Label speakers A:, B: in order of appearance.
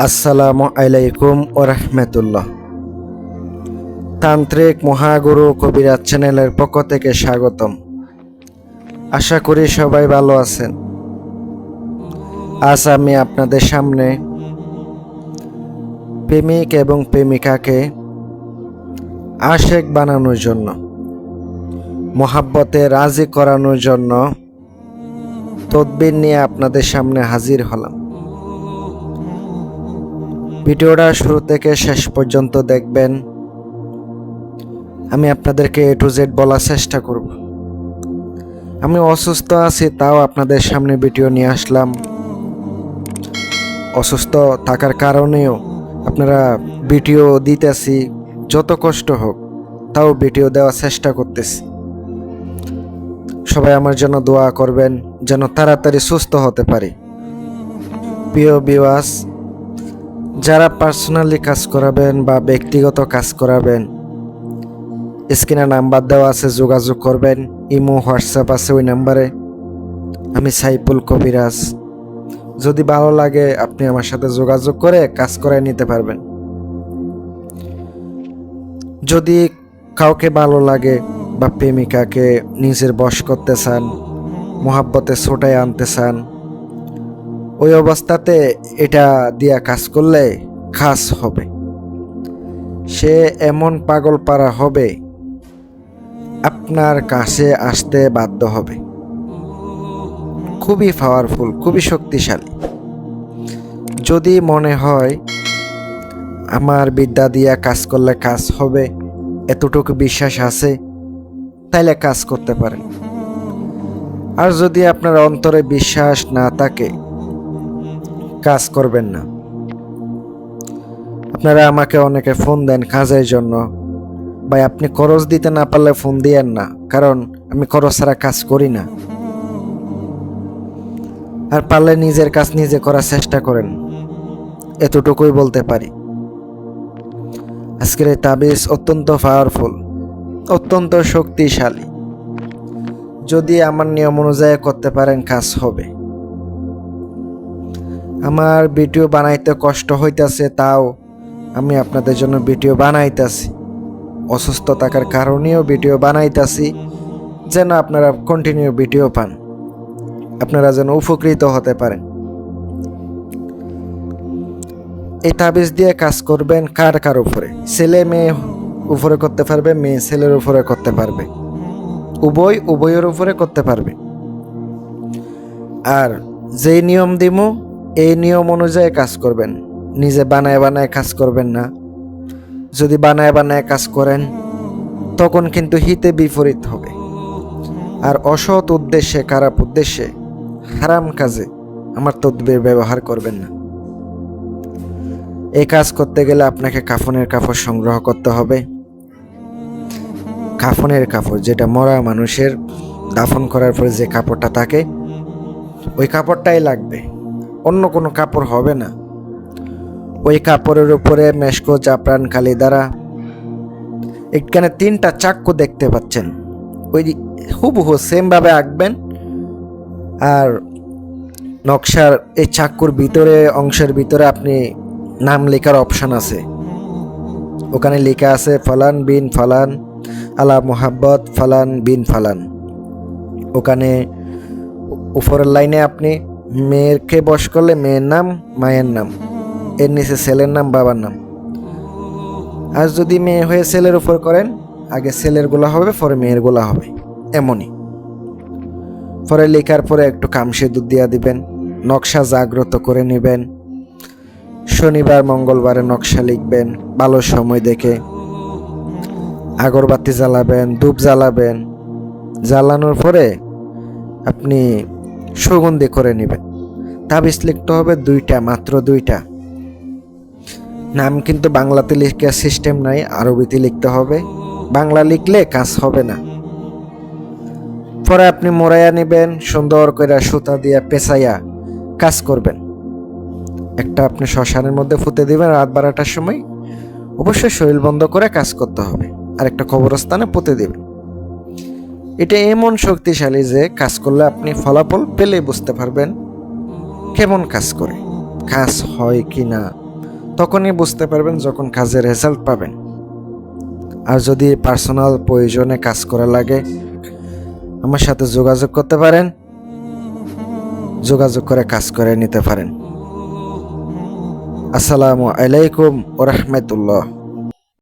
A: আসসালামু আলাইকুম ওয়া রাহমাতুল্লাহ। তান্ত্রিক মহাগুরু কবিরাজ চ্যানেলের পক্ষ থেকে স্বাগতম। আশা করি সবাই ভালো আছেন। আজ আমি আপনাদের সামনে প্রেমিক এবং প্রেমিকাকে আশেক বানানোর জন্য, মোহাব্বতে রাজি করানোর জন্য তদবির নিয়ে আপনাদের সামনে হাজির হলাম। ভিডিওটা শুরু থেকে শেষ পর্যন্ত দেখবেন। আমি আপনাদেরকে A to Z বলার চেষ্টা করব। আমি অসুস্থ আছি, তাও আপনাদের সামনে ভিডিও নিয়ে আসলাম। অসুস্থ থাকার কারণেও আপনারা ভিডিও দিতেছি, যত কষ্ট হোক তাও ভিডিও দেওয়ার চেষ্টা করতেছি। সবাই আমার জন্য দোয়া করবেন যেন তাড়াতাড়ি সুস্থ হতে পারি। প্রিয় ভিউয়ার্স, যারা পার্সোনালি কাজ করাবেন বা ব্যক্তিগত কাজ করাবেন, স্ক্রিনে নাম্বার দেওয়া আছে, যোগাযোগ করবেন। ইমো, হোয়াটসঅ্যাপ আছে ওই নাম্বারে। আমি সাইফুল কবিরাজ। যদি ভালো লাগে আপনি আমার সাথে যোগাযোগ করে কাজ করায় নিতে পারবেন। যদি কাউকে ভালো লাগে বা প্রেমিকাকে নিজের বশ করতে চান, মোহাব্বতে ছোটায় আনতে চান, ওই অবস্থাতে এটা দিয়া কাজ করলে খাস হবে। সে এমন পাগল পারা হবে, আপনার কাছে আসতে বাধ্য হবে। খুবই পাওয়ারফুল, খুবই শক্তিশালী। যদি মনে হয় আমার বিদ্যা দিয়া কাজ করলে কাজ হবে, এতটুকু বিশ্বাস আছে, তাইলে কাজ করতে পারেন। আর যদি আপনার অন্তরে বিশ্বাস না থাকে, কাজ করবেন না। আপনারা আমাকে অনেকে ফোন দেন কাজের জন্য, ভাই আপনি খরচ দিতে না পারলে ফোন দিয়েন না, কারণ আমি খরচ ছাড়া কাজ করি না। আর পারলে নিজের কাজ নিজে করার চেষ্টা করেন, এতটুকুই বলতে পারি। আজকের এই তাবিজ অত্যন্ত পাওয়ারফুল, অত্যন্ত শক্তিশালী। যদি আমার নিয়ম অনুযায়ী করতে পারেন, কাজ হবে। আমার ভিডিও বানাইতে কষ্ট হইতাছে, তাও আমি আপনাদের জন্য ভিডিও বানাইতাছি। অসুস্থ থাকার কারণেও ভিডিও বানাইতাছি, যেন আপনারা কন্টিনিউ ভিডিও পান, আপনারা যেন উপকৃত হতে পারেন। এই তাবিজ দিয়ে কাজ করবেন কার কার উপরে? ছেলে মেয়ে উপরে করতে পারবে, মেয়ে ছেলের উপরে করতে পারবে, উভয়ের উপরে করতে পারবে। আর যেই নিয়ম দিমু এই নিয়ম অনুযায়ী কাজ করবেন। নিজে বানায় বানায় কাজ করবেন না। যদি বানায় বানায় কাজ করেন তখন কিন্তু হিতে বিপরীত হবে। আর অসৎ উদ্দেশ্যে, খারাপ উদ্দেশ্যে, হারাম কাজে আমার তদবির ব্যবহার করবেন না। এই কাজ করতে গেলে আপনাকে কাফনের কাপড় সংগ্রহ করতে হবে। কাফনের কাপড়, যেটা মরা মানুষের দাফন করার পরে যে কাপড়টা থাকে, ওই কাপড়টাই লাগবে, অন্য কোনো কাপড় হবে না। ওই কাপড়ের উপরে মেশকো, জাফরান, কালি দ্বারা এখানে 3টা চাক্কু দেখতে পাচ্ছেন, ওই হুবহু সেম ভাবে আঁকবেন। আর নকশার এই চাক্কুর ভিতরে, অংশের ভিতরে আপনি নাম লেখার অপশন আছে। ওখানে লেখা আছে ফালান বিন ফালান আলা মোহাব্বত ফালান বিন ফালান। ওখানে উপরের লাইনে আপনি মেয়েরকে বশ করলে মেয়ের নাম, মায়ের নাম, এর নিচে ছেলের নাম, বাবার নাম। আর যদি মেয়ে হয়ে ছেলের উপর করেন, আগে ছেলের গোলা হবে, পরে মেয়ের গোলা হবে, এমনই। পরে লেখার পরে একটু কামসে দুধ দিয়া দিবেন। নকশা জাগ্রত করে নেবেন। শনিবার মঙ্গলবারে নকশা লিখবেন, ভালো সময় দেখে। আগরবাতি জ্বালাবেন, ধূপ জ্বালাবেন। জ্বালানোর পরে আপনি সুগন্ধি করে নেবেন। তাবিজ লিখতে হবে 2টা, মাত্র 2টা। নাম কিন্তু বাংলাতে লিখার সিস্টেম নাই, আরবিতে লিখতে হবে। বাংলা লিখলে কাজ হবে না। পরে আপনি মোড়াইয়া নেবেন, সুন্দর করে সুতা দিয়ে পেঁচাইয়া কাজ করবেন। একটা আপনি শ্মশানের মধ্যে ফুতে দিবেন রাত 12টার সময়। অবশ্যই শরীর বন্ধ করে কাজ করতে হবে। আর একটা কবরস্থানে পুঁতে দিবেন। এটা এমন শক্তিশালী যে কাজ করলে আপনি ফলাফল পেলে বুঝতে পারবেন কেমন কাজ করে, কাজ হয় কি না। তখনই বুঝতে পারবেন যখন কাজের রেজাল্ট পাবেন। আর যদি পার্সোনাল প্রয়োজনে কাজ করা লাগে, আমার সাথে যোগাযোগ করতে পারেন, যোগাযোগ করে কাজ করে নিতে পারেন। আসসালামু আলাইকুম ওয়া রাহমাতুল্লাহ।